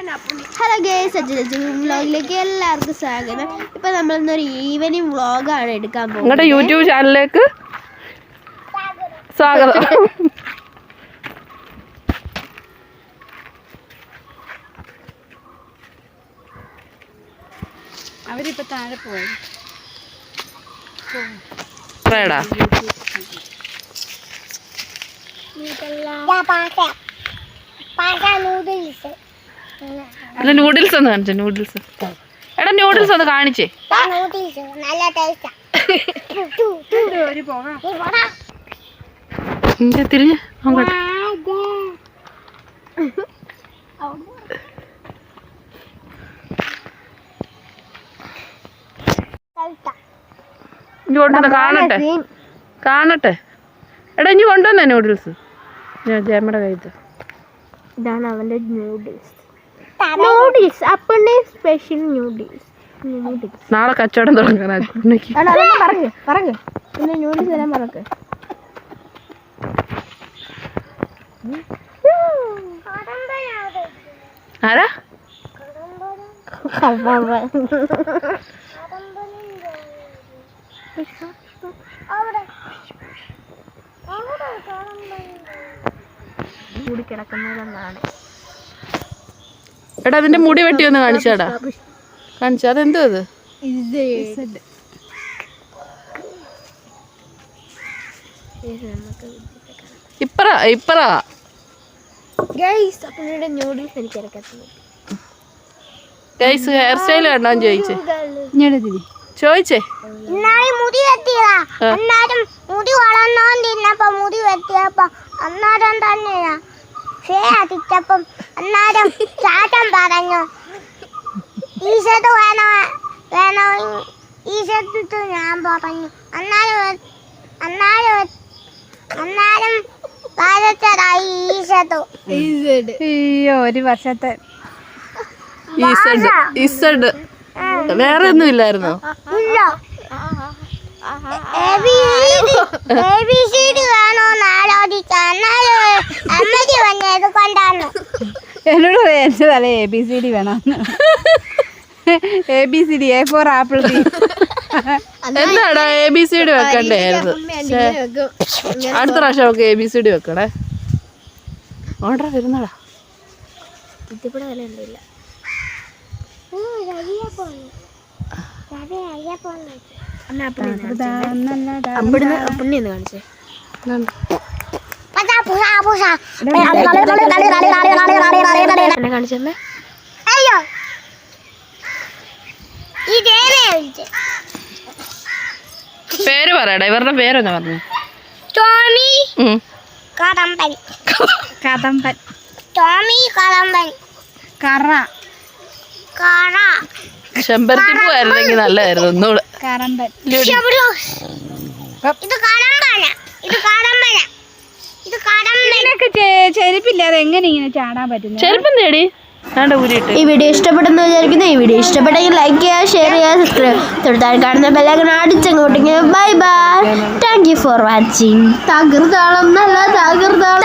Hello guys, വ്ലോഗിലേക്ക് എല്ലാവർക്കും സ്വാഗതം. ഇപ്പൊ നമ്മളിന്നൊരു ഈവനിങ് വ്ലോഗാണ് എടുക്കാൻ പോകുന്നത്. നിങ്ങളുടെ യൂട്യൂബ് ചാനലിലേക്ക് സ്വാഗതം. അവരിപ്പോ താഴെ പോയി. നൂഡിൽസ് ഒന്ന് കാണിച്ചേ. നൂഡിൽസ് എടാ, നൂഡിൽസ് ഒന്ന് കാണിച്ചേ. തിരിഞ്ഞ് നോക്കട്ടെ. ഇനി കൊണ്ടുവന്ന കാണട്ടെ കാണട്ടെ. എടാ, ഇനി കൊണ്ടുവന്നേ നൂഡിൽസ്. ഞാൻ ജയമ്മയുടെ കയ്യിൽ. ഇതാണ് അവന്റെ നൂഡിൽസ് അപ്പന്റെ സ്പെഷ്യൽ നൂഡിൽസ്. നാളെ കച്ചവടം തുടങ്ങാൻ പറഞ്ഞു പിന്നെ നൂഡിൽസ് തരാൻ പറഞ്ഞു. ആരാ? കൂടി കിടക്കുന്നതെന്നാണ്. എടാ, അതിന്റെ മുടി വെട്ടി ഒന്ന് കാണിച്ചാടാ. കാണിച്ച അതെന്തോ അത്? ഇപ്പറാ ഗൈസ്, അപ്പന്റെ നൂഡിൽസ് എനിക്ക് ഇറക്കത്തില്ല. ഗൈസ്, ഹെയർ സ്റ്റൈൽ കണ്ടോന്ന് ചോദിച്ചേ. ചോദിച്ചേ. മുടി വെട്ടിയതാ. അന്നാരും മുടി വളർന്നോണ്ടിരുന്നപ്പോ മുടി വെട്ടിയപ്പോ അന്നേരം തന്നെയാ അടിച്ചപ്പം അന്നേരം ചാട്ടം പറഞ്ഞു, ഈശത്ത് വേണോ വേണോ ഈശത്ത്. ഞാൻ പറഞ്ഞു അന്നാരം കാലത്തതായി ഈശത്തു. അയ്യോ, ഒരു വർഷത്തെ ഇസഡ് വേറെ ഒന്നും ഇല്ലായിരുന്നോ? ഇല്ല. ABCD വേണോന്ന് ആലോചിച്ച അമ്മയ്ക്ക് വന്നത് കൊണ്ടാണ്. എന്നോട് ചോദിച്ചതല്ലേ ABCD വേണം. ABCD, A for apple. എന്താടാ ABCD വെക്കണ്ടായിരുന്നു? അടുത്ത പ്രാവശ്യം നമുക്ക് ABCD വെക്കണേ. ഓർഡർ വരുന്നടാ. ഇതിവിടെ വില ഉണ്ടില്ല. കാണിച്ചേ. കാണിച്ചേ. അയ്യോ, പേര് പറയടാ. ഇവരുടെ പേരെന്നാ പറഞ്ഞു? ടോമി കടമ്പൻ. കദമ്പൻ. ടോമി കടമ്പൻ. കറ. കറ. ചെമ്പരത്തി പൂവായിരുന്നെങ്കിൽ നല്ലതായിരുന്നു ഒന്നുകൂടെ. കറമ്പൻ. ഇത് കടമ്പന. ഇത് കടമ്പന. ഇത് കടമ്പന. ചെരുപ്പില്ലാതെ എങ്ങനെ ഇങ്ങനെ ചാടാൻ പറ്റുന്നു? ചെരുപ്പം തേടി ഊരിട്ട്. ഈ വീഡിയോ ഇഷ്ടപ്പെട്ടെന്ന് വിചാരിക്കുന്നു. ഈ വീഡിയോ ഇഷ്ടപ്പെട്ടെങ്കിൽ ലൈക്ക് ചെയ്യുക, ഷെയർ ചെയ്യുക, സബ്സ്ക്രൈബ്. തൊടുത്താൽ കാണുന്ന ബെല്ലൈക്കൺ അടിച്ചങ്ങോട്ടെങ്കിൽ bye bye. Thank you for watching. തകർത്താളം നല്ല തകർത്താളം.